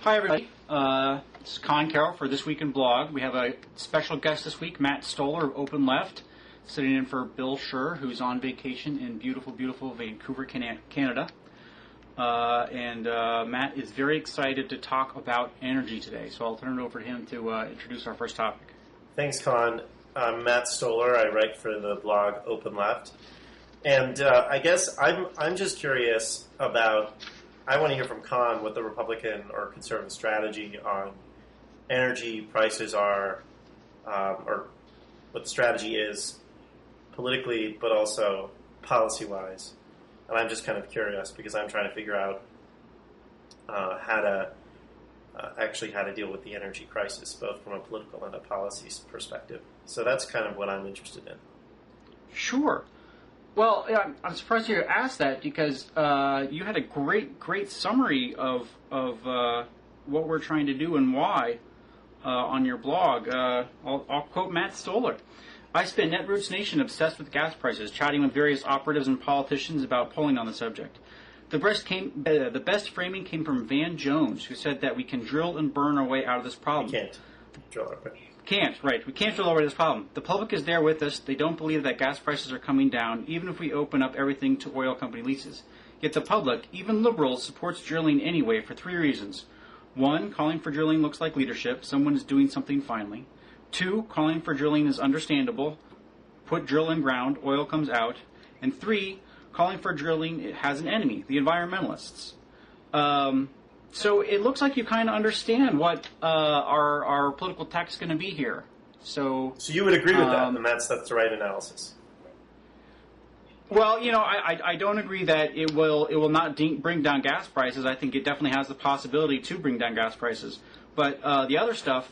Hi, everybody. This is Conn Carroll for This Week in Blog. We have a special guest this week, Matt Stoller of Open Left, sitting in for Bill Scher, who's on vacation in beautiful, beautiful Vancouver, Canada. Matt is very excited to talk about energy today, so I'll turn it over to him to introduce our first topic. Thanks, Conn. I'm Matt Stoller. I write for the blog Open Left. And I guess I'm just curious about, I want to hear from Conn what the Republican or conservative strategy on energy prices are, or what the strategy is politically, but also policy-wise. And I'm just kind of curious because I'm trying to figure out how to deal with the energy crisis, both from a political and a policy perspective. So that's kind of what I'm interested in. Sure. Well, yeah, I'm surprised you asked that because you had a great summary of what we're trying to do and why on your blog. I'll quote Matt Stoller. I spent Netroots Nation obsessed with gas prices, chatting with various operatives and politicians about polling on the subject. The best framing came from Van Jones, who said that we can drill and burn our way out of this problem. We can't drill our way. We can't drill over this problem. The public is there with us. They don't believe that gas prices are coming down, even if we open up everything to oil company leases. Yet the public, even liberals, supports drilling anyway for three reasons. One, calling for drilling looks like leadership. Someone is doing something finally. Two, calling for drilling is understandable. Put drill in ground, oil comes out. And three, calling for drilling has an enemy, the environmentalists. So it looks like you kind of understand what our political tack is going to be here. So you would agree with that, and that's the right analysis. Well, I don't agree that it will not bring down gas prices. I think it definitely has the possibility to bring down gas prices. But the other stuff,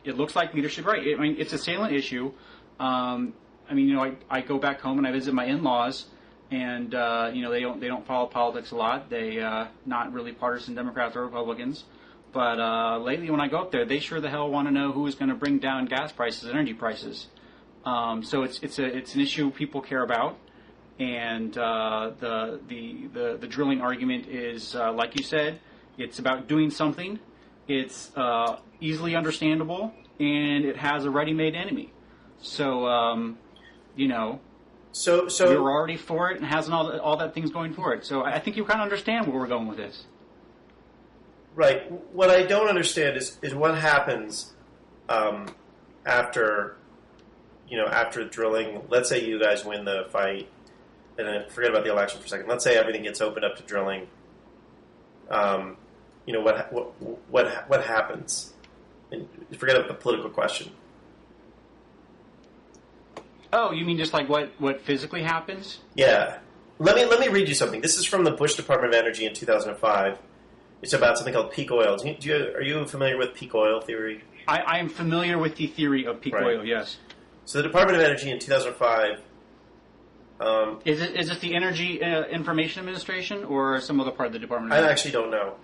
it looks like leadership, right? I mean, it's a salient issue. I go back home and I visit my in-laws. And they don't follow politics a lot. They not really partisan Democrats or Republicans. But lately, when I go up there, they sure the hell want to know who is going to bring down gas prices, and energy prices. So it's an issue people care about. And the drilling argument is, like you said, it's about doing something. It's easily understandable, and it has a ready-made enemy. So So you're already for it and has all that things going for it. So I think you kind of understand where we're going with this. Right. What I don't understand is what happens after drilling. Let's say you guys win the fight, and then forget about the election for a second. Let's say everything gets opened up to drilling. What happens? And forget about the political question. Oh, you mean just like what physically happens? Yeah. Let me read you something. This is from the Bush Department of Energy in 2005. It's about something called peak oil. Are you familiar with peak oil theory? I am familiar with the theory of peak oil, yes. So the Department of Energy in 2005... Is it the Energy Information Administration or some other part of the Department of Energy? Energy? I actually don't know.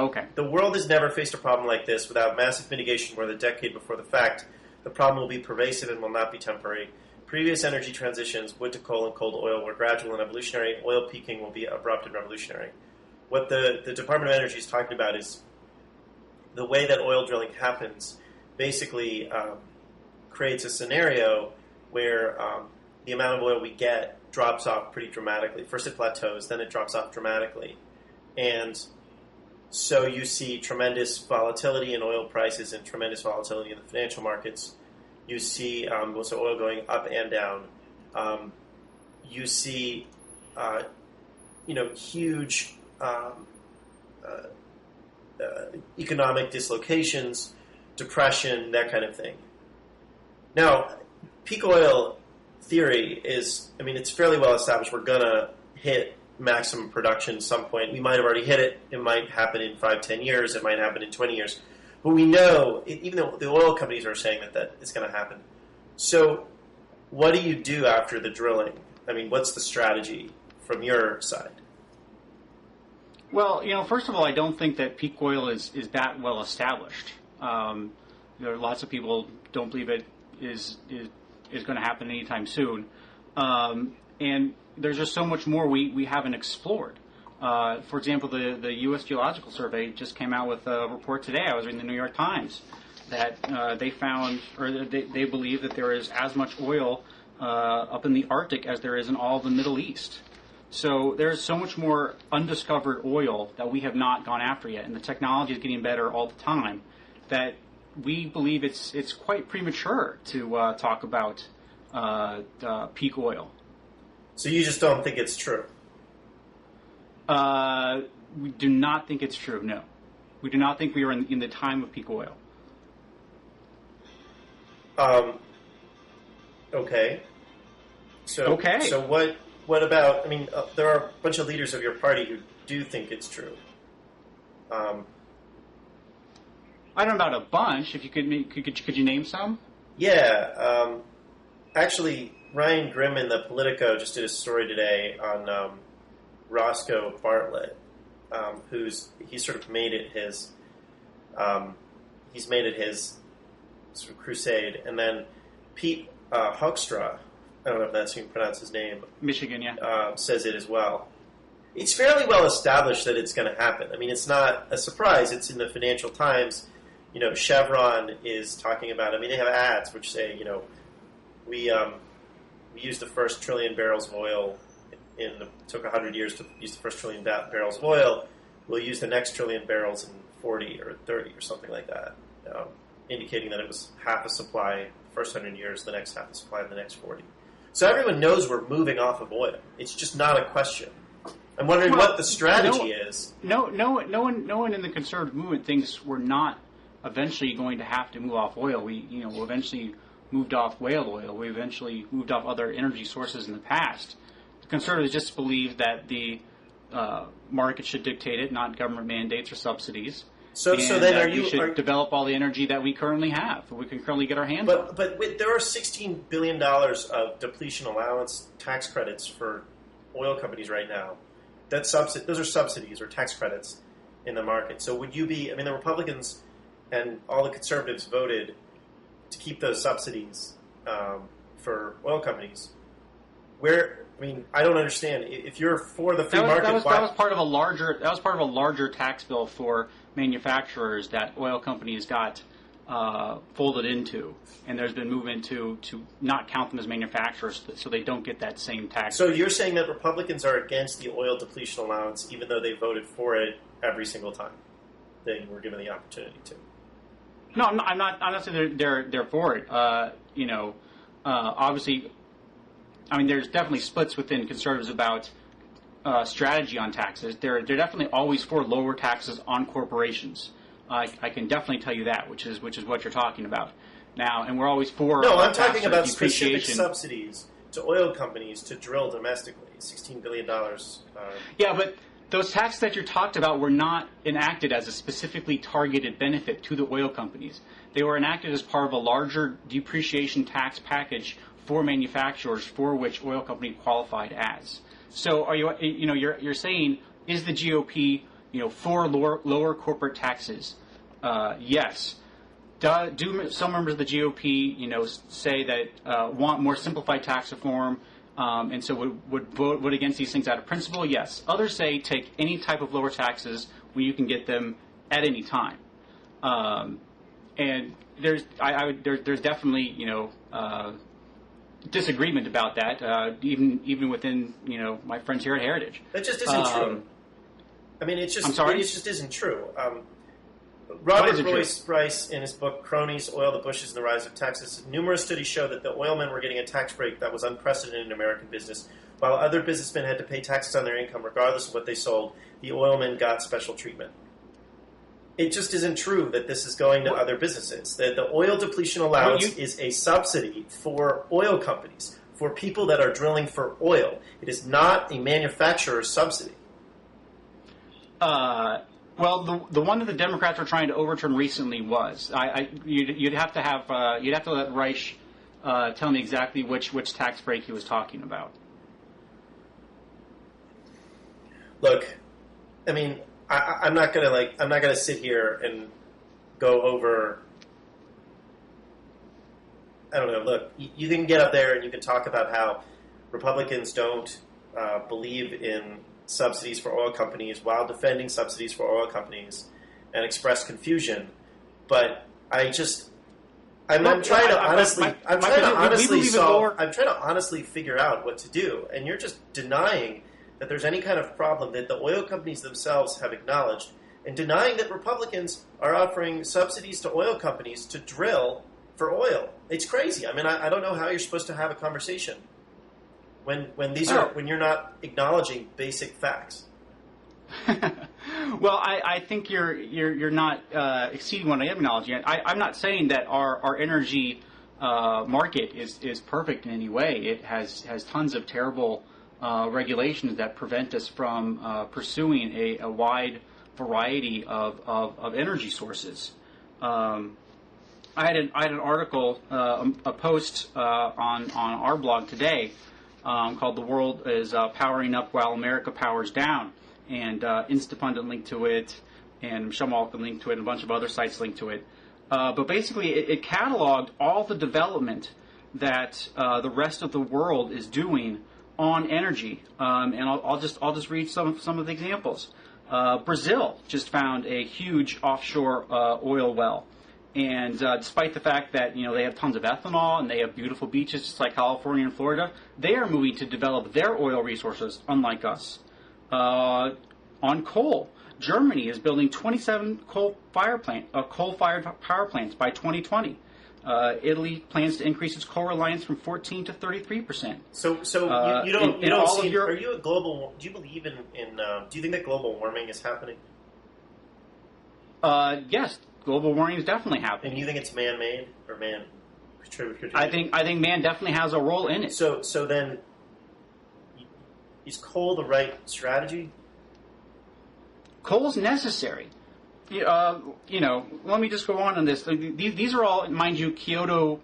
Okay. The world has never faced a problem like this without massive mitigation more than a decade before the fact. The problem will be pervasive and will not be temporary. Previous energy transitions, wood to coal and coal to oil, were gradual and evolutionary. Oil peaking will be abrupt and revolutionary. What the Department of Energy is talking about is the way that oil drilling happens basically creates a scenario where the amount of oil we get drops off pretty dramatically. First it plateaus, then it drops off dramatically. And so you see tremendous volatility in oil prices and tremendous volatility in the financial markets. You see also oil going up and down. You see, huge economic dislocations, depression, that kind of thing. Now, peak oil theory is, it's fairly well established. We're going to hit maximum production at some point. We might have already hit it. It might happen in 5-10 years. It might happen in 20 years. But we know, even though the oil companies are saying that it's going to happen. So what do you do after the drilling? What's the strategy from your side? Well, first of all, I don't think that peak oil is that well established. There are lots of people don't believe it is going to happen anytime soon. And there's just so much more we haven't explored. For example, the U.S. Geological Survey just came out with a report today. I was reading the New York Times that they found, or they believe that there is as much oil up in the Arctic as there is in all of the Middle East. So there's so much more undiscovered oil that we have not gone after yet, and the technology is getting better all the time, that we believe it's quite premature to talk about peak oil. So you just don't think it's true? We do not think it's true, no. We do not think we are in the time of peak oil. Okay. So Okay. what about? I mean, there are a bunch of leaders of your party who do think it's true. I don't know about a bunch. If you could you name some? Yeah. Actually, Ryan Grimm in the Politico just did a story today on Roscoe Bartlett, he's sort of made it his sort of crusade, and then Pete Hoekstra, I don't know if that's how you pronounce his name. Michigan, yeah. Says it as well. It's fairly well established that it's going to happen. I mean, it's not a surprise. It's in the Financial Times. You know, Chevron is talking about. I mean, they have ads which say, you know, we used the first trillion barrels of oil. Took 100 years to use the first trillion barrels of oil. We'll use the next trillion barrels in 40 or 30 or something like that, indicating that it was half a supply the first 100 years, the next half a supply in the next 40. So everyone knows we're moving off of oil. It's just not a question. I'm wondering what the strategy is. No one in the conservative movement thinks we're not eventually going to have to move off oil. We eventually moved off whale oil. We eventually moved off other energy sources in the past. The conservatives just believe that the market should dictate it, not government mandates or subsidies. So then we should develop all the energy that we currently have, that we can currently get our hands on. But there are $16 billion of depletion allowance tax credits for oil companies right now. Those are subsidies or tax credits in the market. So would you be? I mean, the Republicans and all the conservatives voted to keep those subsidies for oil companies. I don't understand. If you're for the free market, that was part of a larger tax bill for manufacturers that oil companies got folded into, and there's been movement to not count them as manufacturers, so they don't get that same tax. So you're saying that Republicans are against the oil depletion allowance, even though they voted for it every single time they were given the opportunity to? No, I'm not. I'm not saying they're for it. Obviously, I mean, there's definitely splits within conservatives about strategy on taxes. They're definitely always for lower taxes on corporations. I can definitely tell you that, which is what you're talking about now. And we're always for. No, I'm talking about specific subsidies to oil companies to drill domestically. $16 billion. Yeah, but those taxes that you're talked about were not enacted as a specifically targeted benefit to the oil companies. They were enacted as part of a larger depreciation tax package for manufacturers for which oil company qualified as. So you're saying, is the GOP for lower corporate taxes? Yes. Do some members of the GOP say that want more simplified tax reform? And so would vote against these things out of principle? Yes. Others say take any type of lower taxes when you can get them at any time. And there's definitely disagreement about that, even within my friends here at Heritage. That just isn't true. I mean, it's just I'm sorry? It just isn't true. Robert Bryce, in his book Cronies, Oil, the Bushes, and the Rise of Texas, numerous studies show that the oilmen were getting a tax break that was unprecedented in American business. While other businessmen had to pay taxes on their income regardless of what they sold, the oilmen got special treatment. It just isn't true that this is going to other businesses. The oil depletion allowance is a subsidy for oil companies, for people that are drilling for oil. It is not a manufacturer's subsidy. Well, the one that the Democrats were trying to overturn recently was. You'd have to let Reich tell me exactly which tax break he was talking about. Look, I mean, I'm not gonna sit here and go over. I don't know. Look, you can get up there and you can talk about how Republicans don't believe in subsidies for oil companies while defending subsidies for oil companies and expressed confusion. But I'm trying to honestly figure out what to do, and you're just denying that there's any kind of problem that the oil companies themselves have acknowledged, and denying that Republicans are offering subsidies to oil companies to drill for oil. It's crazy. I mean, I don't know how you're supposed to have a conversation when you're not acknowledging basic facts. Well, I think you're not exceeding what I am acknowledging. I'm not saying that our energy market is perfect in any way. It has tons of terrible regulations that prevent us from pursuing a wide variety of energy sources. I had an article, a post on our blog today called "The World is Powering Up While America Powers Down," and Instapundit linked to it, and Michelle Malkin linked to it, and a bunch of other sites linked to it. But basically, it cataloged all the development that the rest of the world is doing on energy, and I'll just read some of the examples. Brazil just found a huge offshore oil well, and despite the fact that they have tons of ethanol and they have beautiful beaches just like California and Florida, they are moving to develop their oil resources, unlike us. On coal, Germany is building 27 coal-fired power plants by 2020. Italy plans to increase its coal reliance from 14 to 33%. So you don't see. Are you a global? Do you believe in? Do you think that global warming is happening? Yes, global warming is definitely happening. And you think it's man-made or man contributed? I think man definitely has a role in it. So then, is coal the right strategy? Coal's necessary. Let me just go on this. These are all, mind you, Kyoto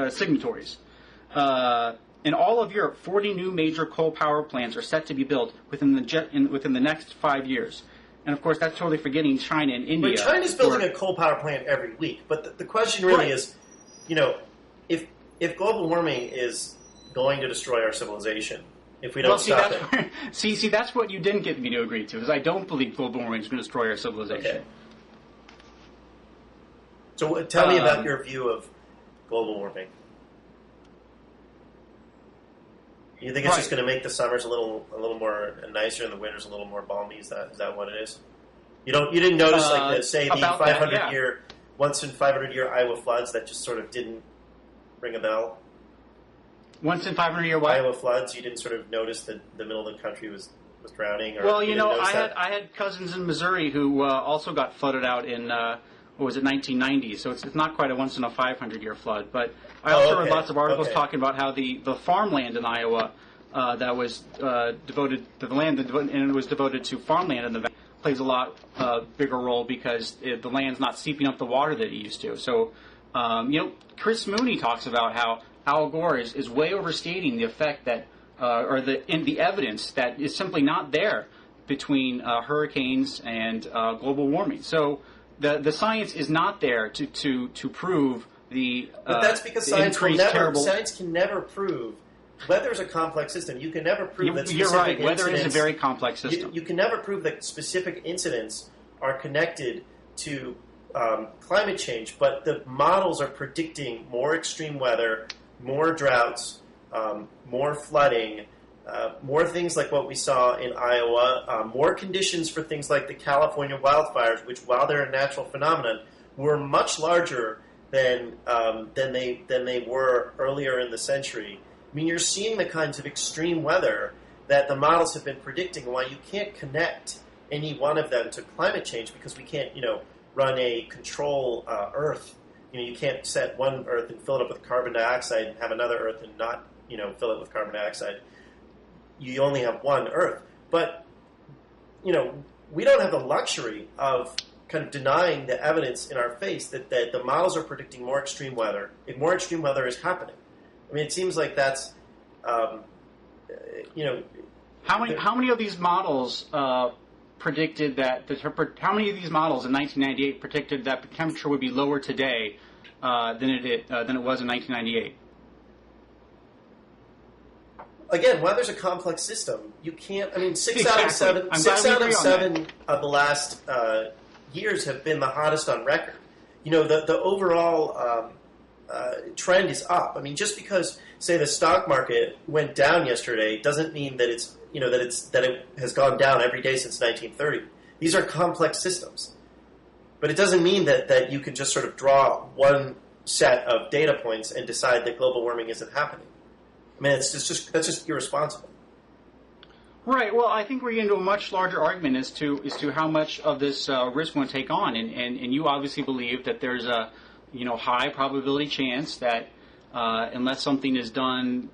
signatories. In all of Europe, 40 new major coal power plants are set to be built within the next 5 years. And of course, that's totally forgetting China and India. But China's building a coal power plant every week. But the question really is, if global warming is going to destroy our civilization, if we don't stop it. See, that's what you didn't get me to agree to, is I don't believe global warming is going to destroy our civilization. Okay. So tell me about your view of global warming. You think it's just going to make the summers a little more nicer and the winters a little more balmy? Is that what it is? You didn't notice the once in 500 year Iowa floods that just sort of didn't ring a bell? Once in 500 year what? Iowa floods. You didn't sort of notice that the middle of the country was drowning? Well, I had cousins in Missouri who also got flooded out in 1990? So it's not quite a once in a 500 year flood. But I also read lots of articles talking about how the farmland in Iowa that was devoted to the land and it was devoted to farmland in the valley plays a lot bigger role because the land's not seeping up the water that it used to. So Chris Mooney talks about how Al Gore is way overstating the effect that, the evidence that is simply not there between hurricanes and global warming. So the science is not there to prove the. But that's because science can never prove. Weather's a complex system. You can never prove that. You're right. Weather is a very complex system. You can never prove that specific incidents are connected to climate change, but the models are predicting more extreme weather, more droughts, more flooding, more things like what we saw in Iowa, more conditions for things like the California wildfires, which, while they're a natural phenomenon, were much larger than they were earlier in the century. I mean, you're seeing the kinds of extreme weather that the models have been predicting. Why you can't connect any one of them to climate change because we can't, run a control Earth. You can't set one Earth and fill it up with carbon dioxide and have another Earth and not, fill it with carbon dioxide. You only have one Earth. But, we don't have the luxury of kind of denying the evidence in our face that the models are predicting more extreme weather. If more extreme weather is happening. I mean, it seems like that's, How many of these models predicted that? How many of these models in 1998 predicted that the temperature would be lower today than it was in 1998? again, while there's a complex system, you can't. I mean, six Exactly. out of seven, I'm six glad we out of agree on seven of the last years have been the hottest on record. You know, the overall trend is up. I mean, just because, say, the stock market went down yesterday doesn't mean that that it has gone down every day since 1930. These are complex systems, but it doesn't mean that you can just sort of draw one set of data points and decide that global warming isn't happening. I mean, that's just irresponsible. Right. Well, I think we're getting into a much larger argument as to how much of this risk we're going to take on, and you obviously believe that there's a high probability chance that unless something is done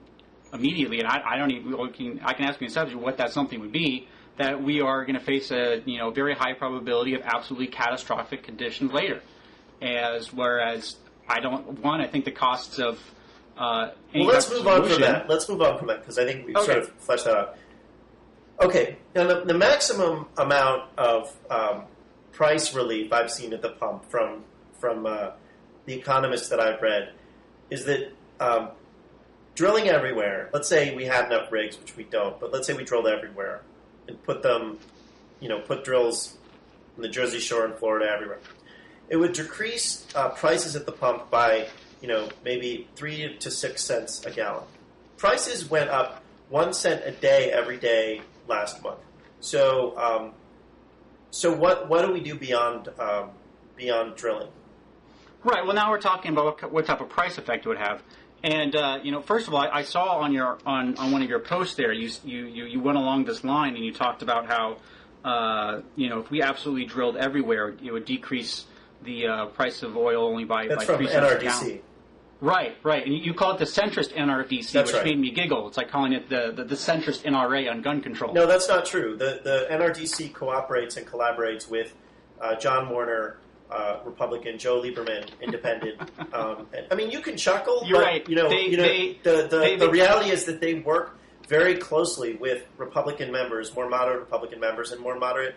immediately, and I can ask you in subject what that something would be, that we are going to face a very high probability of absolutely catastrophic conditions later. Whereas I think the costs of let's move on from that. Let's move on from that because I think we've sort of fleshed that out. Okay, now the maximum amount of price relief I've seen at the pump from the economists that I've read is that drilling everywhere. Let's say we had enough rigs, which we don't, but let's say we drilled everywhere and put drills in the Jersey Shore and Florida everywhere. It would decrease prices at the pump by maybe 3 to 6 cents a gallon. Prices went up 1 cent a day every day last month. So what do we do beyond drilling? Right. Well, now we're talking about what type of price effect it would have. And first of all, I saw on one of your posts there, you went along this line and you talked about how if we absolutely drilled everywhere, it would decrease the price of oil only by 3 cents a gallon. Right. And you call it the centrist NRDC, that's which right. made me giggle. It's like calling it the centrist NRA on gun control. No, that's not true. The NRDC cooperates and collaborates with John Warner, Republican, Joe Lieberman, Independent. I mean, you can chuckle, You're but right. The reality is that they work very closely with Republican members, more moderate Republican members, and more moderate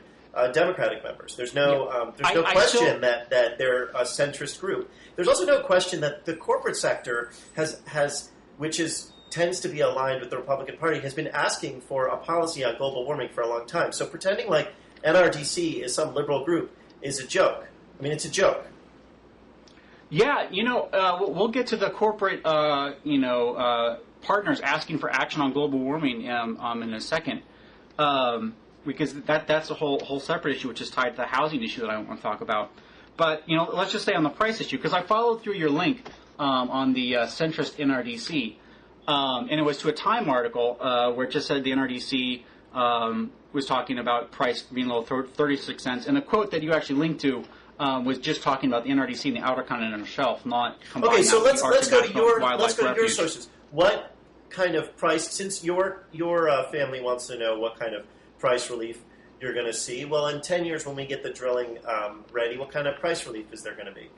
Democratic members. There's no question that they're a centrist group. There's also no question that the corporate sector tends to be aligned with the Republican Party, has been asking for a policy on global warming for a long time. So pretending like NRDC is some liberal group is a joke. I mean, it's a joke. Yeah, we'll get to the corporate, partners asking for action on global warming in a second, because that's a whole separate issue, which is tied to the housing issue that I want to talk about. But let's just stay on the price issue, because I followed through your link on the centrist NRDC, and it was to a Time article where it just said the NRDC was talking about price being low 36 cents, and the quote that you actually linked to was just talking about the NRDC and the Outer Continental Shelf, not combining. Okay, so let's go to your sources. sources. What kind of price? Since your family wants to know what kind of price relief you're going to see. Well, in 10 years, when we get the drilling ready, what kind of price relief is there going to be?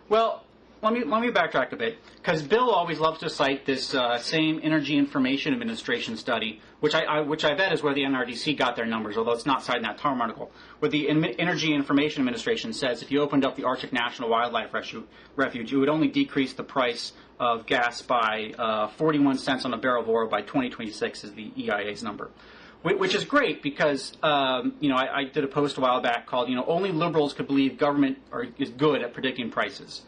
Well, let me backtrack a bit, because Bill always loves to cite this same Energy Information Administration study, which I bet is where the NRDC got their numbers, although it's not cited in that Time article, where the Energy Information Administration says if you opened up the Arctic National Wildlife Refuge, it would only decrease the price of gas by 41 cents on a barrel of oil by 2026 is the EIA's number. Which is great because, I did a post a while back called, only liberals could believe government is good at predicting prices.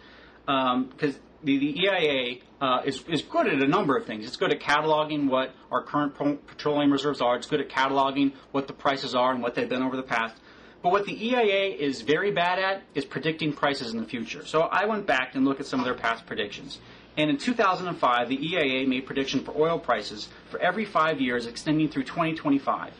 Because the EIA is good at a number of things. It's good at cataloging what our current petroleum reserves are. It's good at cataloging what the prices are and what they've been over the past. But what the EIA is very bad at is predicting prices in the future. So I went back and looked at some of their past predictions. And in 2005, the EIA made prediction for oil prices for every 5 years extending through 2025.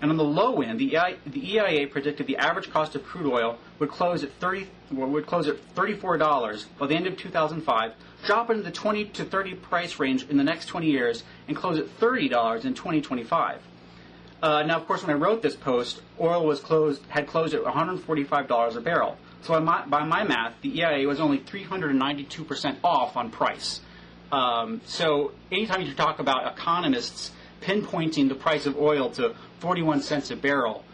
And on the low end, the EIA predicted the average cost of crude oil would close at $34 by the end of 2005, drop into the 20 to 30 price range in the next 20 years, and close at $30 in 2025. Now, of course, when I wrote this post, oil had closed at $145 a barrel. So by my math, the EIA was only 392% off on price. So anytime you talk about economists pinpointing the price of oil to 41 cents a barrel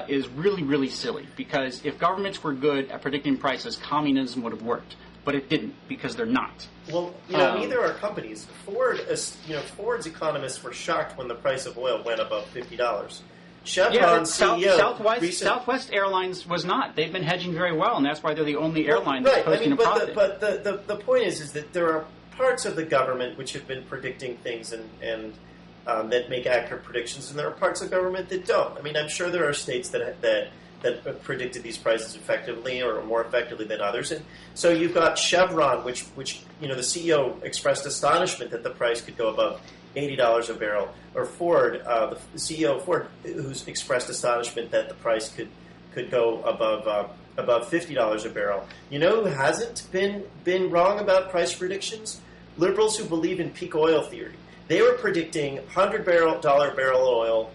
is really, really silly. Because if governments were good at predicting prices, communism would have worked. but it didn't because they're not. Well, neither are companies. Ford's economists were shocked when the price of oil went above $50. Chevron's CEO... Southwest Airlines was not. They've been hedging very well, and that's why they're the only airline that's posting a profit. But the point is that there are parts of the government which have been predicting things and that make accurate predictions, and there are parts of government that don't. I mean, I'm sure there are states that predicted these prices effectively or more effectively than others. And so you've got Chevron, which the CEO expressed astonishment that the price could go above $80 a barrel, or Ford, the CEO of Ford, who's expressed astonishment that the price could go above $50 a barrel. You know who hasn't been wrong about price predictions? Liberals who believe in peak oil theory. They were predicting $100 barrel oil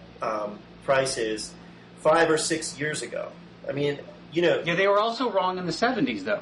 prices 5 or 6 years ago. I mean, Yeah, they were also wrong in the 70s, though.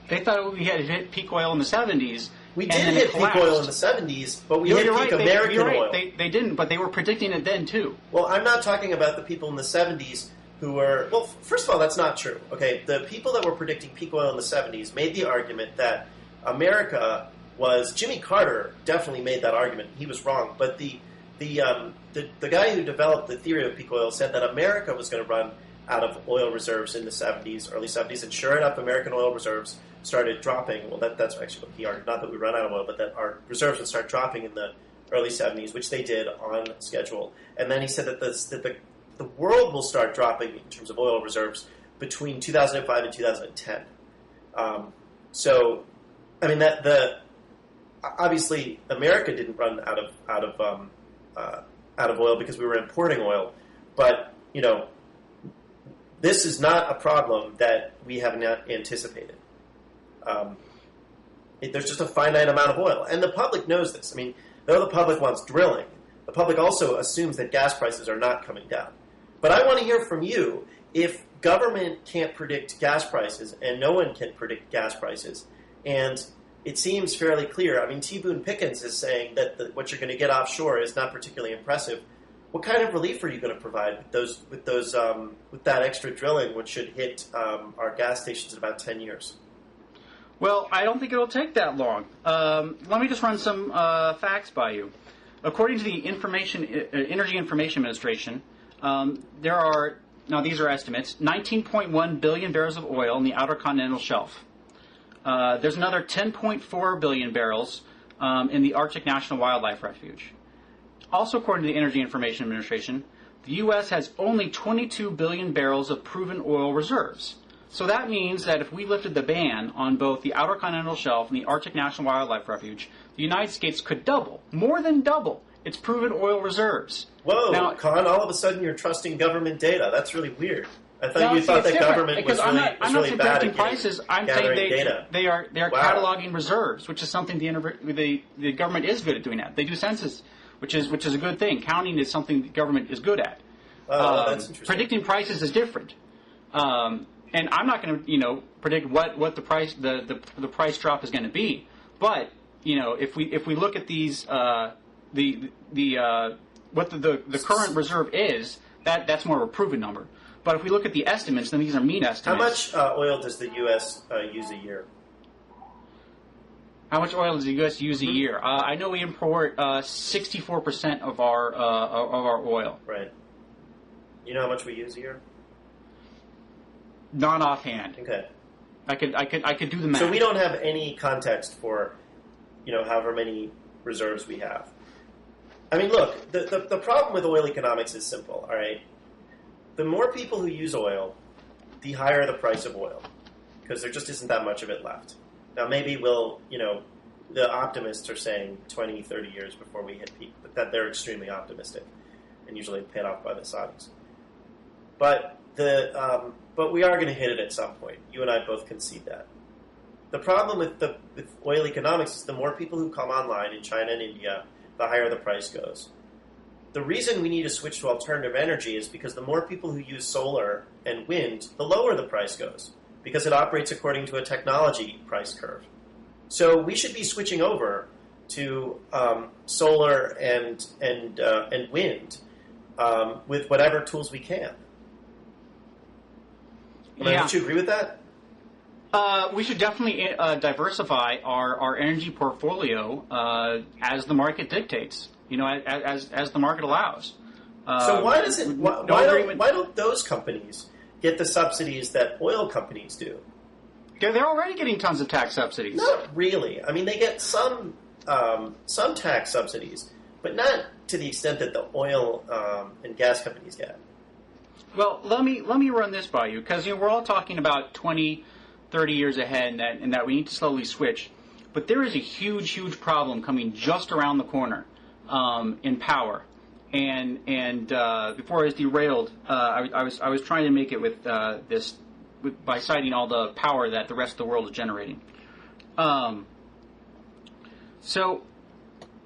They thought we had hit peak oil in the 70s. We did hit peak oil in the 70s, but we hit peak American oil. They didn't, but they were predicting it then, too. Well, I'm not talking about the people in the 70s who were... Well, first of all, that's not true. Okay, the people that were predicting peak oil in the 70s made the argument that America was... Jimmy Carter definitely made that argument. He was wrong, but the guy who developed the theory of peak oil said that America was going to run out of oil reserves in the 70s, early 70s, and sure enough, American oil reserves started dropping. Well, that's actually what he argued. Not that we run out of oil, but that our reserves would start dropping in the early 70s, which they did on schedule. And then he said that the world will start dropping in terms of oil reserves between 2005 and 2010. So, I mean, obviously America didn't run out of oil because we were importing oil, but this is not a problem that we have not anticipated. There's just a finite amount of oil, and the public knows this. I mean, though the public wants drilling, the public also assumes that gas prices are not coming down. But I want to hear from you, if government can't predict gas prices, and no one can predict gas prices, and it seems fairly clear. I mean, T. Boone Pickens is saying that what you're going to get offshore is not particularly impressive. What kind of relief are you going to provide with that extra drilling, which should hit our gas stations in about 10 years? Well, I don't think it'll take that long. Let me just run some facts by you. According to the Energy Information Administration, there are, now these are estimates, 19.1 billion barrels of oil in the Outer Continental Shelf. There's another 10.4 billion barrels in the Arctic National Wildlife Refuge. Also, according to the Energy Information Administration, the U.S. has only 22 billion barrels of proven oil reserves. So that means that if we lifted the ban on both the Outer Continental Shelf and the Arctic National Wildlife Refuge, the United States could double, more than double, its proven oil reserves. Whoa, now, Conn, all of a sudden you're trusting government data. That's really weird. I thought you thought that government was really bad at prices. I'm saying they are cataloging reserves, which is something the government is good at doing that. They do census, which is a good thing. Counting is something the government is good at. That's interesting. Predicting prices is different. And I'm not going to, predict what the price the price drop is going to be. But if we look at these what the current reserve is, that's more of a proven number. But if we look at the estimates, then these are mean estimates. How much oil does the U.S. use a year? How much oil does the U.S. use a year? I know we import 64% of our oil. Right. You know how much we use a year? Not offhand. Okay. I could do the math. So we don't have any context for, however many reserves we have. I mean, look, the problem with oil economics is simple, all right? The more people who use oil, the higher the price of oil, because there just isn't that much of it left. Now, maybe the optimists are saying 20, 30 years before we hit peak, but that they're extremely optimistic and usually paid off by the Saudis. But we are going to hit it at some point. You and I both concede that. The problem with oil economics is the more people who come online in China and India, the higher the price goes. The reason we need to switch to alternative energy is because the more people who use solar and wind, the lower the price goes, because it operates according to a technology price curve. So we should be switching over to solar and wind with whatever tools we can. Don't you agree with that? We should definitely diversify our energy portfolio as the market dictates. As the market allows. So why does it? Why don't those companies get the subsidies that oil companies do? They're already getting tons of tax subsidies. Not really. I mean, they get some tax subsidies, but not to the extent that the oil and gas companies get. Well, let me run this by you, because we're all talking about 20, 30 years ahead, and that we need to slowly switch. But there is a huge problem coming just around the corner in power. And before I was derailed, I was trying to make it with by citing all the power that the rest of the world is generating. So,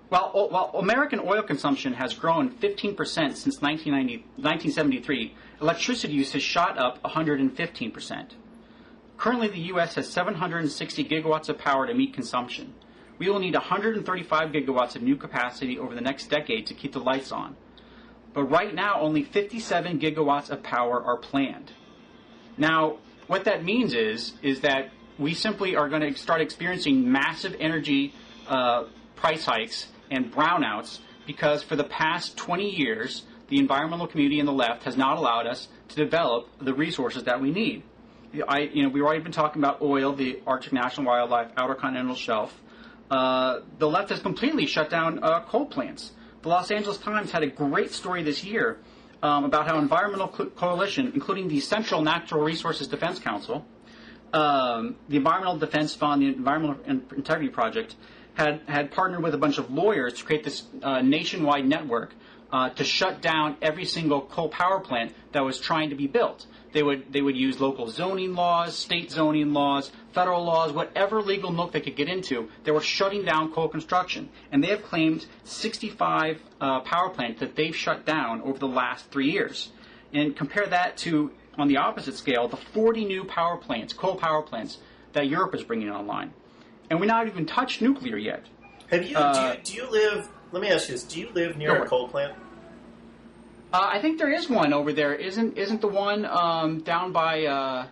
while American oil consumption has grown 15% since 1973, electricity use has shot up 115%. Currently, the U.S. has 760 gigawatts of power to meet consumption. We will need 135 gigawatts of new capacity over the next decade to keep the lights on. But right now, only 57 gigawatts of power are planned. Now, what that means is that we simply are going to start experiencing massive energy price hikes and brownouts because for the past 20 years, the environmental community and the left has not allowed us to develop the resources that we need. We've already been talking about oil, the Arctic National Wildlife, Outer Continental Shelf. The left has completely shut down coal plants. The Los Angeles Times had a great story this year about how Environmental Coalition, including the Central Natural Resources Defense Council, the Environmental Defense Fund, the Environmental Integrity Project, had partnered with a bunch of lawyers to create this nationwide network to shut down every single coal power plant that was trying to be built. They would use local zoning laws, state zoning laws, federal laws, whatever legal nook they could get into. They were shutting down coal construction, and they have claimed 65 power plants that they've shut down over the last 3 years. And compare that to, on the opposite scale, the 40 new power plants, coal power plants, that Europe is bringing online. And we're not even touched nuclear yet. Have you? Do you live? Let me ask you this: do you live near a coal plant? I think there is one over there. Isn't the one down by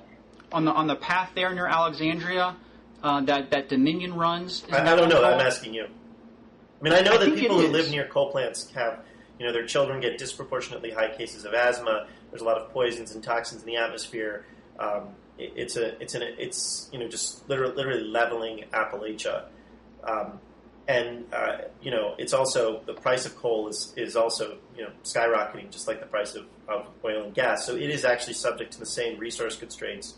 on the path there near Alexandria that Dominion runs? I don't know. I'm asking you. I mean, I know that people who live near coal plants have, their children get disproportionately high cases of asthma. There's a lot of poisons and toxins in the atmosphere. It's just literally leveling Appalachia. It's also, the price of coal is also, skyrocketing, just like the price of oil and gas. So it is actually subject to the same resource constraints.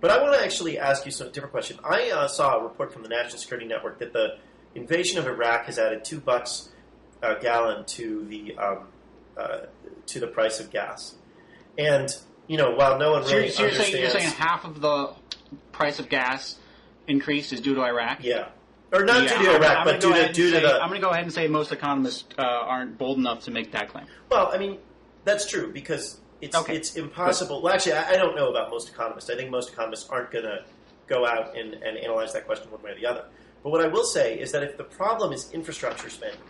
But I want to actually ask you a different question. I saw a report from the National Security Network that the invasion of Iraq has added $2 a gallon to the price of gas. And, while no one really understands... You're saying half of the price of gas increase is due to Iraq? Yeah. Or not due to Iraq, but due to the... I'm going to go ahead and say most economists aren't bold enough to make that claim. Well, I mean, that's true, because it's impossible. Good. Well, actually, I don't know about most economists. I think most economists aren't going to go out and analyze that question one way or the other. But what I will say is that if the problem is infrastructure spending,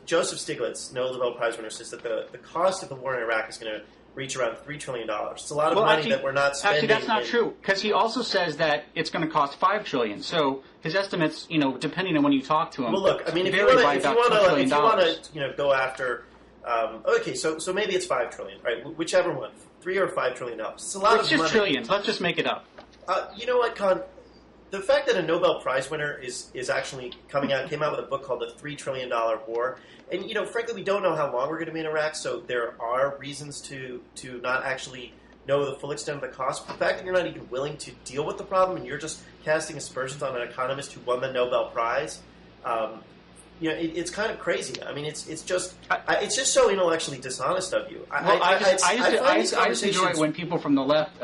Joseph Stiglitz, Nobel Prize winner, says that the cost of the war in Iraq is going to reach around $3 trillion. It's a lot of money that we're not spending. Actually, that's not true, because he also says that it's going to cost $5 trillion. So his estimates, depending on when you talk to him, well, look, I mean, if you want to go after, okay, so maybe it's $5 trillion, right? Whichever one, $3 or $5 trillion. It's a lot of money. It's just trillions. Let's just make it up. You know what, Conn? The fact that a Nobel Prize winner is actually came out with a book called The $3 Trillion War. And, frankly, we don't know how long we're going to be in Iraq, so there are reasons to not actually know the full extent of the cost. But the fact that you're not even willing to deal with the problem and you're just casting aspersions on an economist who won the Nobel Prize, it's kind of crazy. I mean, it's just so intellectually dishonest of you. I just enjoy it when people from the left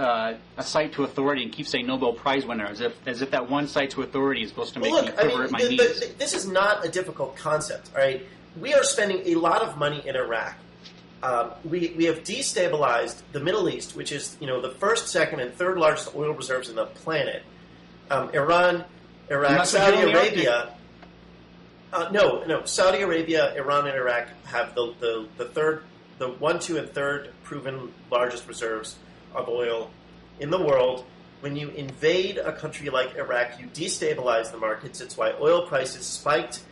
cite to authority and keep saying Nobel Prize winner as if that one cite to authority is supposed to make me quiver at my knees. This is not a difficult concept, all right? We are spending a lot of money in Iraq. We have destabilized the Middle East, which is the first, second, and third largest oil reserves in the planet. Iran, Iraq, Saudi Arabia. No. Saudi Arabia, Iran, and Iraq have the 1, 2, and third proven largest reserves of oil in the world. when you invade a country like Iraq, you destabilize the markets. It's why oil prices spiked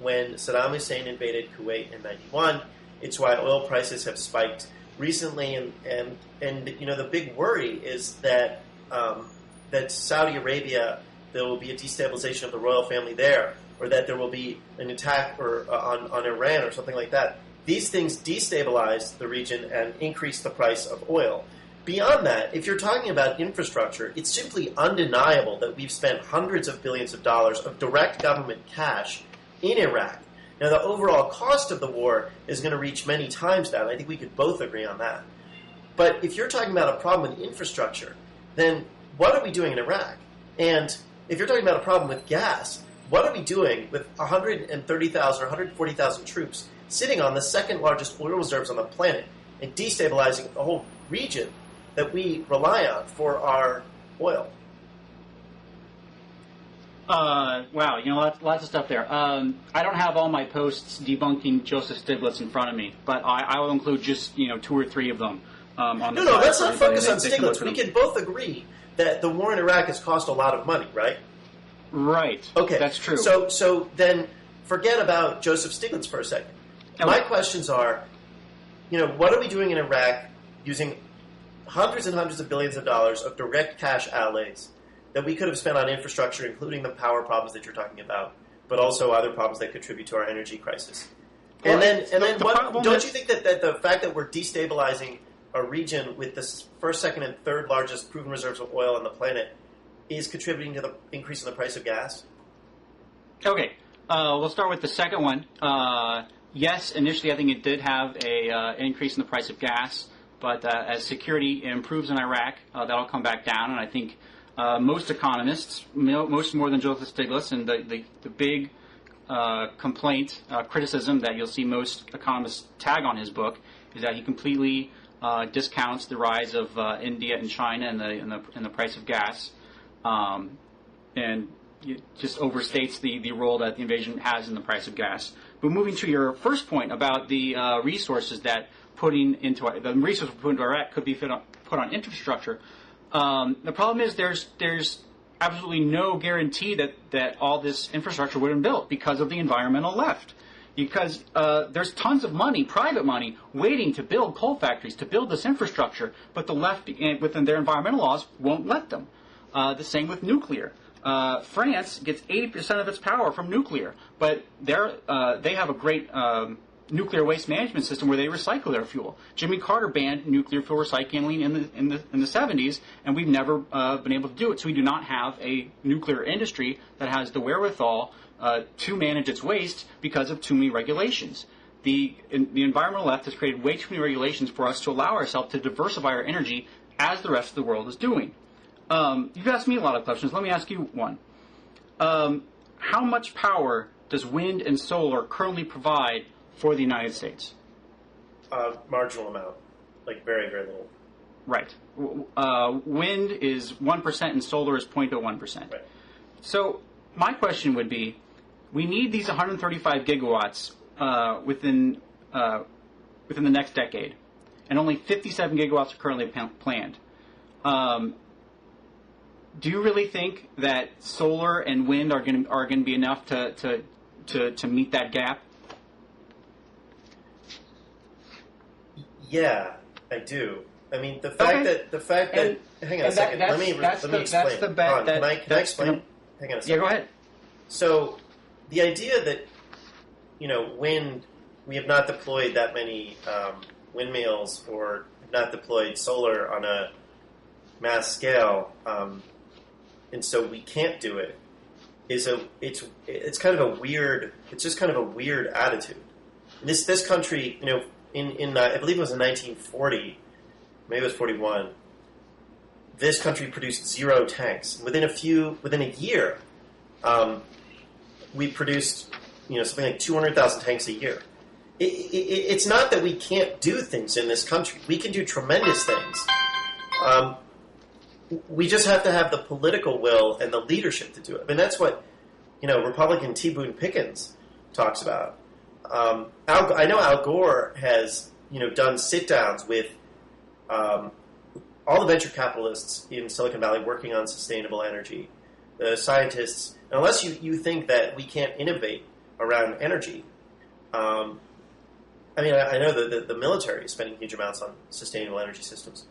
when Saddam Hussein invaded Kuwait in '91. It's why oil prices have spiked recently, and the big worry is that that Saudi Arabia, there will be a destabilization of the royal family there, or that there will be an attack on Iran or something like that. These things destabilize the region and increase the price of oil. Beyond that, if you're talking about infrastructure, it's simply undeniable that we've spent hundreds of billions of dollars of direct government cash in Iraq. Now, the overall cost of the war is going to reach many times that. I think we could both agree on that. But if you're talking about a problem with infrastructure, then what are we doing in Iraq? And if you're talking about a problem with gas, what are we doing with 130,000 or 140,000 troops sitting on the second largest oil reserves on the planet and destabilizing the whole region that we rely on for our oil? Wow, lots of stuff there. I don't have all my posts debunking Joseph Stiglitz in front of me, but I will include just 2 or 3 of them on the side. No, let's not focus on they Stiglitz. We can both agree that the war in Iraq has cost a lot of money, right? Right. Okay. That's true. So then forget about Joseph Stiglitz for a second. Okay. My questions are, what are we doing in Iraq using hundreds and hundreds of billions of dollars of direct cash outlays that we could have spent on infrastructure, including the power problems that you're talking about, but also other problems that contribute to our energy crisis? Well, don't you think that the fact that we're destabilizing a region with the first, second, and third largest proven reserves of oil on the planet is contributing to the increase in the price of gas? Okay. We'll start with the second one. Yes, initially I think it did have an increase in the price of gas, but as security improves in Iraq, that'll come back down, and I think most economists, most more than Joseph Stiglitz, and the big criticism that you'll see most economists tag on his book is that he completely discounts the rise of India and China and the price of gas, and it just overstates the role that the invasion has in the price of gas. But moving to your first point about the resources that put into Iraq could be put on infrastructure. The problem is there's absolutely no guarantee that all this infrastructure would have been built because of the environmental left. Because there's tons of money, private money, waiting to build coal factories, to build this infrastructure, but the left, within their environmental laws, won't let them. The same with nuclear. France gets 80% of its power from nuclear, but they have a great nuclear waste management system where they recycle their fuel. Jimmy Carter banned nuclear fuel recycling in the 70s, and we've never been able to do it. So we do not have a nuclear industry that has the wherewithal to manage its waste because of too many regulations. The environmental left has created way too many regulations for us to allow ourselves to diversify our energy as the rest of the world is doing. You've asked me a lot of questions. Let me ask you one. How much power does wind and solar currently provide for the United States? Marginal amount. Like very, very little. Right. Wind is 1% and solar is 0.01%. Right. So my question would be, we need these 135 gigawatts within the next decade, and only 57 gigawatts are currently planned. Do you really think that solar and wind are going to be enough to meet that gap? Yeah, I do. I mean, the fact that hang on a second. Let me explain. That's the bet. Can I explain? Hang on a second. Yeah, go ahead. So, the idea that wind, we have not deployed that many windmills or have not deployed solar on a mass scale, and so we can't do it. It's kind of a weird. It's just kind of a weird attitude. And this country, in I believe it was in 1940, maybe it was 41. This country produced 0 tanks. Within a year, we produced something like 200,000 tanks a year. It's not that we can't do things in this country. We can do tremendous things. We just have to have the political will and the leadership to do it. I mean, that's what Republican T. Boone Pickens talks about. I know Al Gore has done sit downs with all the venture capitalists in Silicon Valley working on sustainable energy, the scientists, unless you think that we can't innovate around energy. I know that the military is spending huge amounts on sustainable energy systems.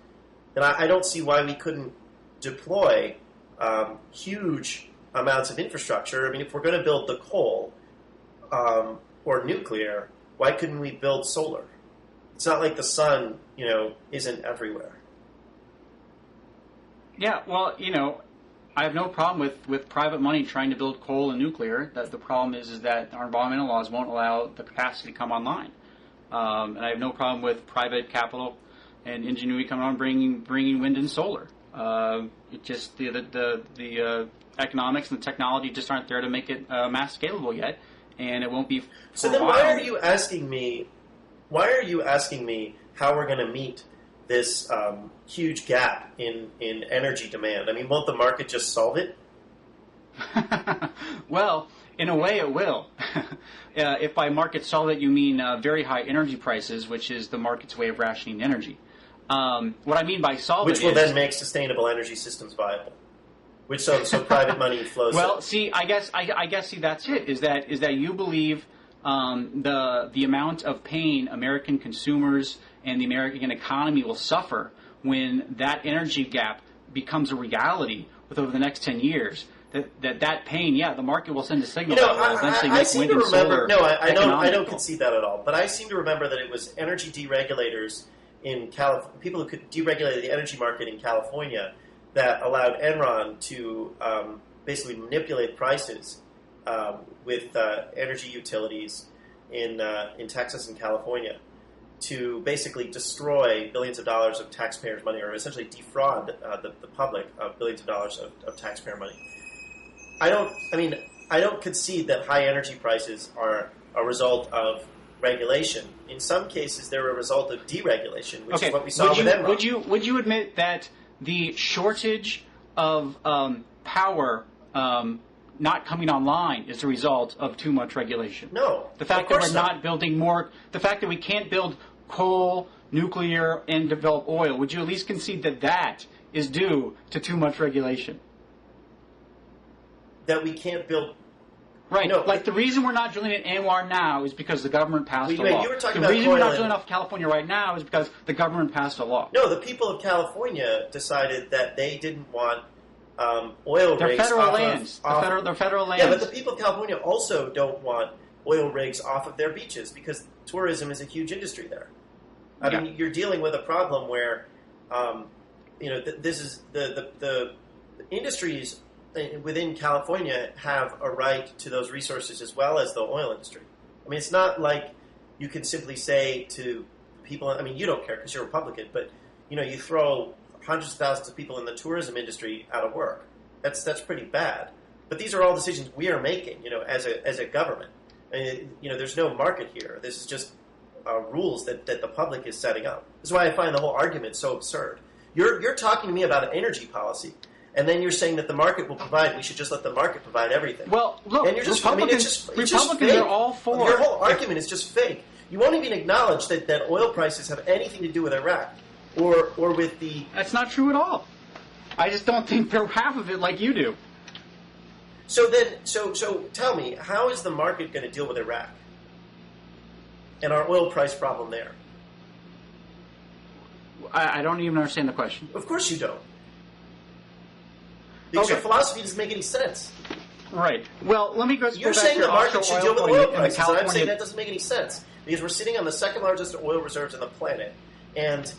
And I don't see why we couldn't deploy huge amounts of infrastructure. I mean, if we're going to build the coal or nuclear, why couldn't we build solar? It's not like the sun, isn't everywhere. Yeah, well, I have no problem with private money trying to build coal and nuclear. The problem is that our environmental laws won't allow the capacity to come online. And I have no problem with private capital and ingenuity coming on, bringing wind and solar. It just the economics and the technology just aren't there to make it mass scalable yet, and it won't be. So then, why are you asking me? Why are you asking me how we're going to meet this huge gap in energy demand? I mean, won't the market just solve it? Well, in a way, it will. If by market solve it, you mean very high energy prices, which is the market's way of rationing energy. What I mean by solve which will then make sustainable energy systems viable. Which so private money flows. Well, in. see, I guess that's it. Is that you believe the amount of pain American consumers and the American economy will suffer when that energy gap becomes a reality over the next 10 years. That pain, the market will send a signal that will eventually make wind and solar. No, I don't concede that at all. But I seem to remember that it was energy deregulators in California, people who could deregulate the energy market in California, that allowed Enron to basically manipulate prices with energy utilities in Texas and California to basically destroy billions of dollars of taxpayers' money, or essentially defraud the public of billions of dollars of taxpayer money. I don't concede that high energy prices are a result of regulation. In some cases, they're a result of deregulation, which is what we saw with Enron. Would you admit that the shortage of power not coming online is a result of too much regulation? No. The fact that we're not building more, the fact that we can't build coal, nuclear, and develop oil, would you at least concede that is due to too much regulation? That we can't build... Right. No, the reason we're not drilling at Anwar now is because the government passed a law. The reason we're not drilling off California right now is because the government passed a law. No, the people of California decided that they didn't want oil rigs federal lands. They're federal lands. Yeah, but the people of California also don't want oil rigs off of their beaches because tourism is a huge industry there. I mean, you're dealing with a problem where, this is the industries within California have a right to those resources as well as the oil industry. I mean, it's not like you can simply say to people, I mean, you don't care because you're a Republican, but, you throw hundreds of thousands of people in the tourism industry out of work. That's pretty bad. But these are all decisions we are making, as a government. I mean, there's no market here. This is just rules that the public is setting up. This is why I find the whole argument so absurd. You're talking to me about an energy policy, and then you're saying that the market will provide. We should just let the market provide everything. Well, look, and you're just, Republicans are all for. Your whole argument is just fake. You won't even acknowledge that oil prices have anything to do with Iraq or with the. That's not true at all. I just don't think they're half of it like you do. So tell me, how is the market going to deal with Iraq and our oil price problem there? I don't even understand the question. Of course you don't. Because your philosophy doesn't make any sense. Right. Well, let me go back to You're saying the market should deal with oil prices, and I'm saying that doesn't make any sense. Because we're sitting on the second largest oil reserves on the planet, and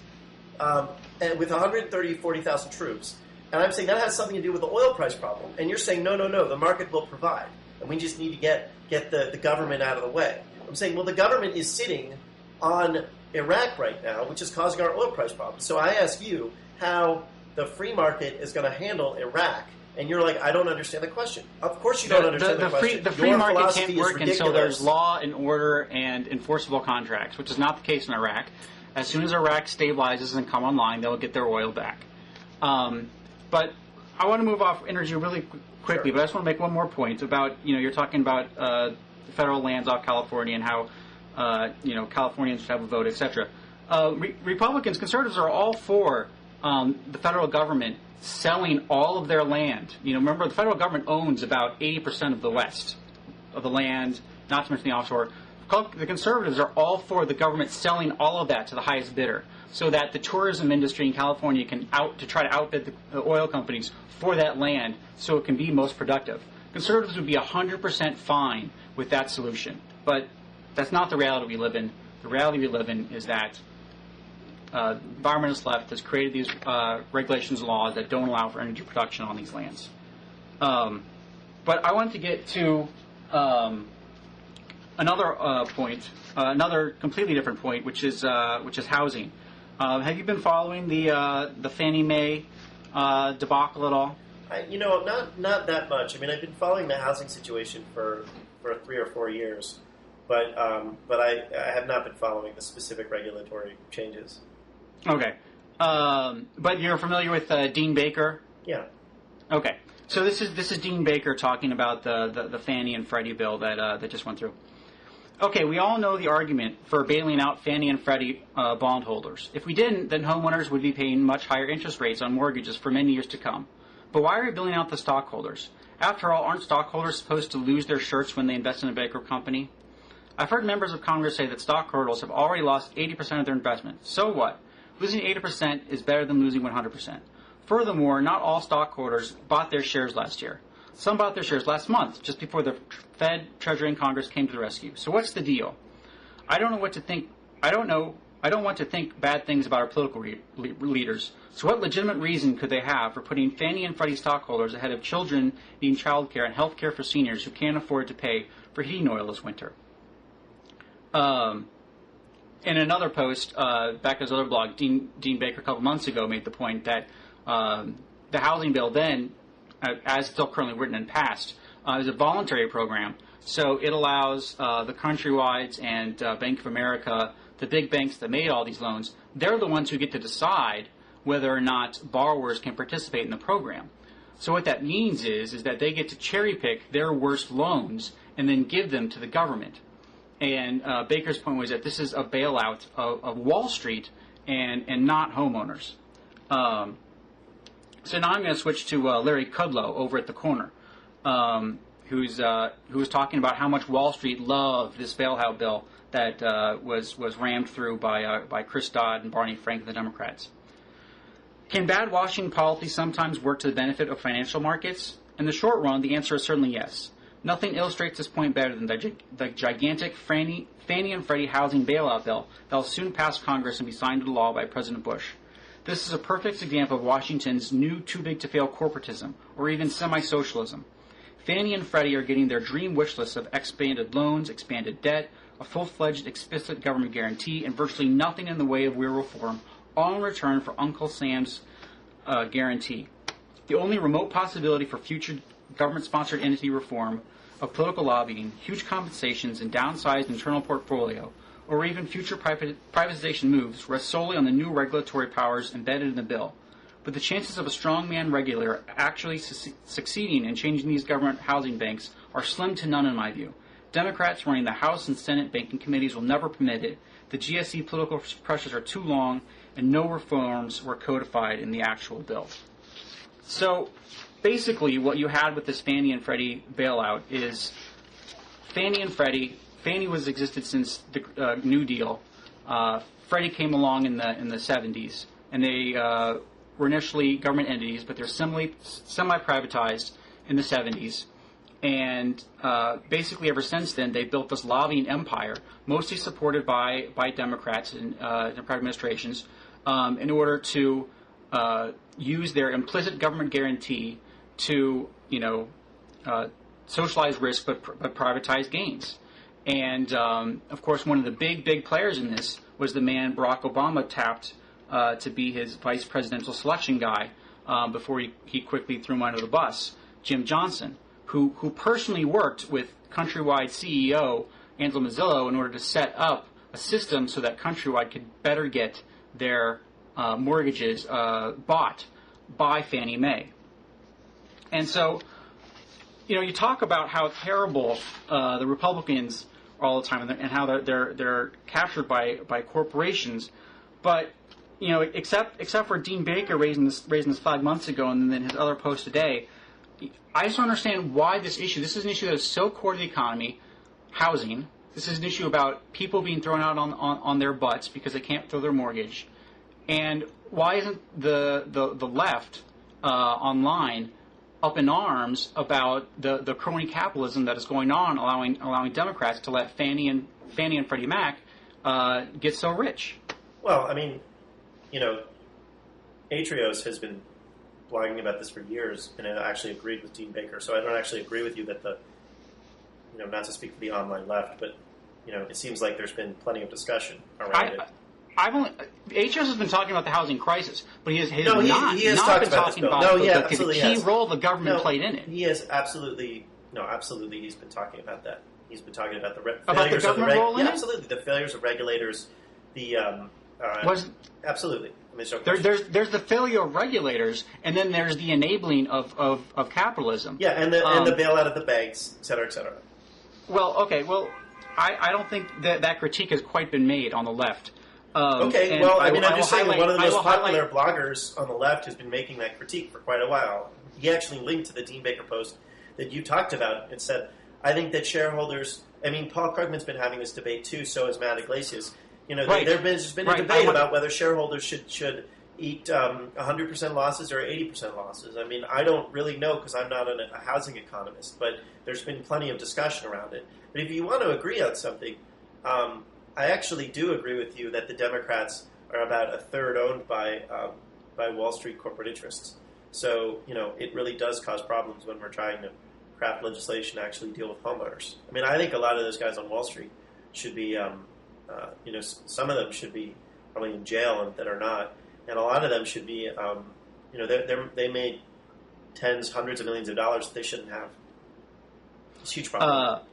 with 40,000 troops. And I'm saying that has something to do with the oil price problem. And you're saying, no, the market will provide. And we just need to get the government out of the way. I'm saying, well, the government is sitting on Iraq right now, which is causing our oil price problem. So I ask you how the free market is going to handle Iraq. And you're like, I don't understand the question. Of course you don't understand the question. The free market can't work until there's law and order and enforceable contracts, which is not the case in Iraq. As soon as Iraq stabilizes and come online, they'll get their oil back. But I want to move off energy really quickly, but I just want to make one more point about, you're talking about federal lands off California and how, Californians should have a vote, etc. Republicans, conservatives are all for the federal government selling all of their land. Remember, the federal government owns about 80% of the West, of the land, not to mention the offshore. The conservatives are all for the government selling all of that to the highest bidder, so that the tourism industry in California can try to outbid the oil companies for that land, so it can be most productive. Conservatives would be 100% fine with that solution, but that's not the reality we live in. The reality we live in is that environmentalist left has created these regulations and laws that don't allow for energy production on these lands. But I want to get to another point, another completely different point, which is housing. Have you been following the Fannie Mae debacle at all? Not that much. I mean, I've been following the housing situation for 3 or 4 years, but I have not been following the specific regulatory changes. Okay, but you're familiar with Dean Baker? Yeah. Okay, so this is Dean Baker talking about the Fannie and Freddie bill that just went through. Okay, we all know the argument for bailing out Fannie and Freddie bondholders. If we didn't, then homeowners would be paying much higher interest rates on mortgages for many years to come. But why are we bailing out the stockholders? After all, aren't stockholders supposed to lose their shirts when they invest in a bankrupt company? I've heard members of Congress say that stockholders have already lost 80% of their investment. So what? Losing 80% is better than losing 100%. Furthermore, not all stockholders bought their shares last year. Some bought their shares last month, just before the Fed, Treasury, and Congress came to the rescue. So what's the deal? I don't know what to think. I don't want to think bad things about our political leaders. So what legitimate reason could they have for putting Fannie and Freddie stockholders ahead of children needing child care and health care for seniors who can't afford to pay for heating oil this winter? In another post, back in his other blog, Dean Baker a couple months ago made the point that the housing bill then, as still currently written and passed, is a voluntary program. So it allows the Countrywides and Bank of America, the big banks that made all these loans, they're the ones who get to decide whether or not borrowers can participate in the program. So what that means is that they get to cherry pick their worst loans and then give them to the government. And Baker's point was that this is a bailout of Wall Street and not homeowners. So now I'm going to switch to Larry Kudlow over at the Corner, who was talking about how much Wall Street loved this bailout bill that was rammed through by Chris Dodd and Barney Frank and the Democrats. Can bad Washington policy sometimes work to the benefit of financial markets? In the short run, the answer is certainly yes. Nothing illustrates this point better than the gigantic Fannie and Freddie housing bailout bill that will soon pass Congress and be signed into law by President Bush. This is a perfect example of Washington's new too-big-to-fail corporatism, or even semi-socialism. Fannie and Freddie are getting their dream wish list of expanded loans, expanded debt, a full-fledged explicit government guarantee, and virtually nothing in the way of real reform, all in return for Uncle Sam's guarantee. The only remote possibility for future government-sponsored entity reform, of political lobbying, huge compensations, and downsized internal portfolio, or even future privatization moves rest solely on the new regulatory powers embedded in the bill. But the chances of a strongman regulator actually succeeding in changing these government housing banks are slim to none in my view. Democrats running the House and Senate banking committees will never permit it. The GSE political pressures are too long, and no reforms were codified in the actual bill. So basically what you had with this Fannie and Freddie bailout is Fannie and Freddie. Fannie was existed since the New Deal. Freddie came along in the 70s, and they were initially government entities, but they're semi-privatized in the 70s. And basically ever since then, they built this lobbying empire, mostly supported by Democrats and Democratic administrations, in order to use their implicit government guarantee to, socialize risk but privatize gains. And, of course, one of the big players in this was the man Barack Obama tapped to be his vice presidential selection guy before he quickly threw him under the bus, Jim Johnson, who personally worked with Countrywide CEO Angela Mazzillo in order to set up a system so that Countrywide could better get their mortgages bought by Fannie Mae. And so, you talk about how terrible the Republicans are all the time, and how they're captured by corporations. But except for Dean Baker raising this 5 months ago, and then his other post today, I just don't understand why this issue. This is an issue that is so core to the economy, housing. This is an issue about people being thrown out on their butts because they can't throw their mortgage. And why isn't the left online up in arms about the crony capitalism that is going on, allowing Democrats to let Fannie and Freddie Mac get so rich? Well, I mean, Atrios has been blogging about this for years, and I actually agreed with Dean Baker. So I don't actually agree with you that not to speak for the online left, but it seems like there's been plenty of discussion around it. Atrios has been talking about the housing crisis, but he has he has not been talking about the key role the government played in it. He has absolutely he's been talking about that. He's been talking about the about failures the government of role in it? Absolutely, the failures of regulators. Absolutely. I mean, there's the failure of regulators, and then there's the enabling of capitalism. Yeah, and the bailout of the banks, et cetera, et cetera. Well, okay. Well, I don't think that critique has quite been made on the left. I'm just saying that one of the most popular bloggers on the left has been making that critique for quite a while. He actually linked to the Dean Baker post that you talked about and said, I think that shareholders... I mean, Paul Krugman's been having this debate too, so has Matt Iglesias. There's been a debate about whether shareholders should eat 100% losses or 80% losses. I mean, I don't really know because I'm not a housing economist, but there's been plenty of discussion around it. But if you want to agree on something... I actually do agree with you that the Democrats are about a third owned by Wall Street corporate interests. So, it really does cause problems when we're trying to craft legislation to actually deal with homeowners. I mean, I think a lot of those guys on Wall Street should be, some of them should be probably in jail and that are not. And a lot of them should be, they made tens, hundreds of millions of dollars that they shouldn't have. It's a huge problem.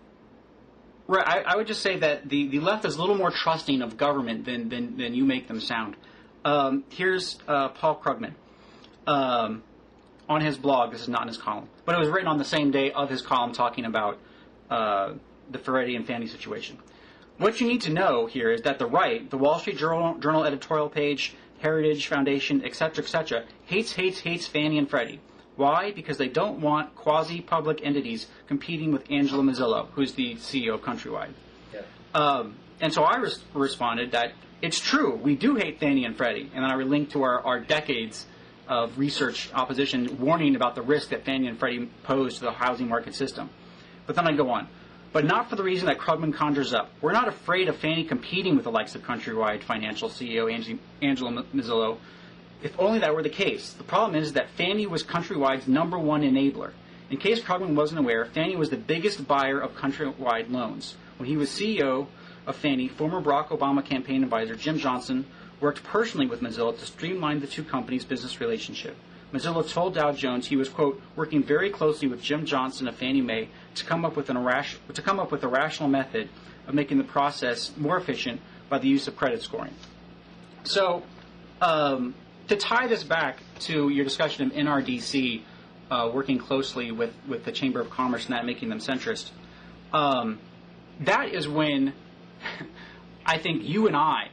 Right, I would just say that the left is a little more trusting of government than you make them sound. Here's Paul Krugman on his blog. This is not in his column, but it was written on the same day of his column talking about the Freddie and Fannie situation. What you need to know here is that the right, the Wall Street Journal editorial page, Heritage Foundation, etc., hates Fannie and Freddie. Why? Because they don't want quasi-public entities competing with Angela Mazzillo, who's the CEO of Countrywide. Yeah. And so I responded that it's true, we do hate Fannie and Freddie. And then I linked to our decades of research opposition warning about the risk that Fannie and Freddie pose to the housing market system. But then I go on. But not for the reason that Krugman conjures up. We're not afraid of Fannie competing with the likes of Countrywide Financial CEO Angela Mazzillo. If only that were the case. The problem is that Fannie was Countrywide's number one enabler. In case Krugman wasn't aware, Fannie was the biggest buyer of Countrywide loans. When he was CEO of Fannie, former Barack Obama campaign advisor Jim Johnson worked personally with Mazzillo to streamline the two companies' business relationship. Mazzillo told Dow Jones he was, quote, working very closely with Jim Johnson of Fannie Mae to come up with a rational method of making the process more efficient by the use of credit scoring. So, to tie this back to your discussion of NRDC working closely with the Chamber of Commerce and that making them centrist, that is when I think you and I,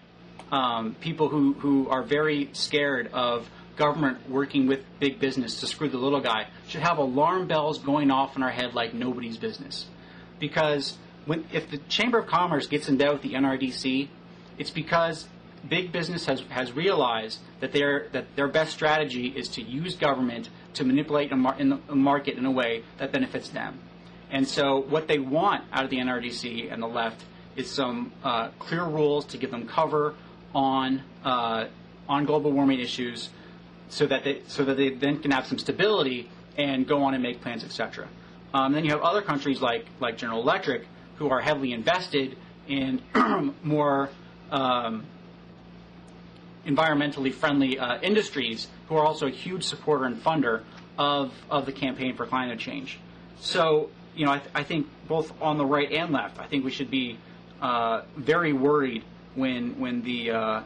people who are very scared of government working with big business to screw the little guy, should have alarm bells going off in our head like nobody's business. Because if the Chamber of Commerce gets endowed with the NRDC, it's because big business has realized that their best strategy is to use government to manipulate a market in a way that benefits them. And so what they want out of the NRDC and the left is some clear rules to give them cover on global warming issues, so that they then can have some stability and go on and make plans, etc. Then you have other countries like General Electric who are heavily invested in more environmentally friendly industries, who are also a huge supporter and funder of the campaign for climate change. So, I think both on the right and left, I think we should be very worried when the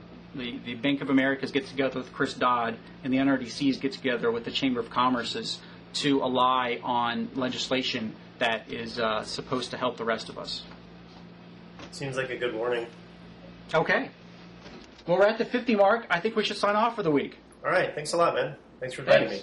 Bank of Americas get together with Chris Dodd and the NRDCs get together with the Chamber of Commerce's to ally on legislation that is supposed to help the rest of us. Seems like a good warning. Okay. Well, we're at the 50 mark. I think we should sign off for the week. All right. Thanks a lot, man. Thanks for inviting me.